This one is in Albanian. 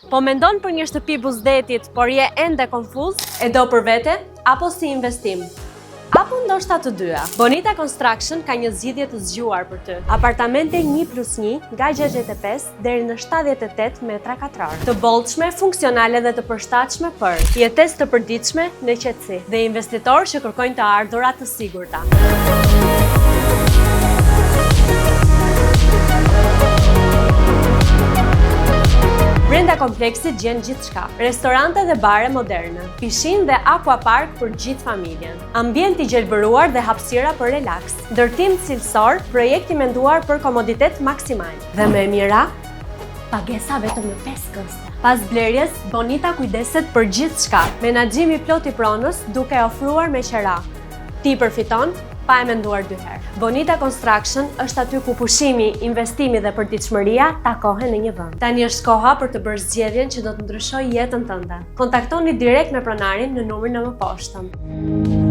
Po mendon për një shtëpi buzdetit, por je ende konfuz? E do për vete apo si investim? Apo ndoshta të dyja. Bonita Construction ka një zgjidhje të zgjuar për ty. Apartamente 1+1 nga 65 deri në 78 metra katror. Të bollshme, funksionale dhe të përshtatshme për jetesë të përditshme në qetësi dhe investitorë që kërkojnë të ardhurat të sigurta. Brenda kompleksit gjen gjithçka. Restorante dhe bare moderne, pishin dhe aquapark për gjithë familjen. Ambient i gjelbëruar dhe hapësira për relaks. Ndërtim cilësor, projekt i menduar për komoditet maksimal. Dhe më e mira, pagesa vetëm me 5 këste. Pas blerjes, Bonita kujdeset për gjithçka. Menaxhimi plot i pronës duke ofruar me qera. Ti përfiton pa e menduar dy herë. Bonita Construction është aty ku pushimi, investimi dhe përditshmëria takohen në një vend. Tani është koha për të bërë zgjedhjen që do të ndryshojë jetën tënde. Kontaktoni direkt me pronarin në numrin e mëposhtëm.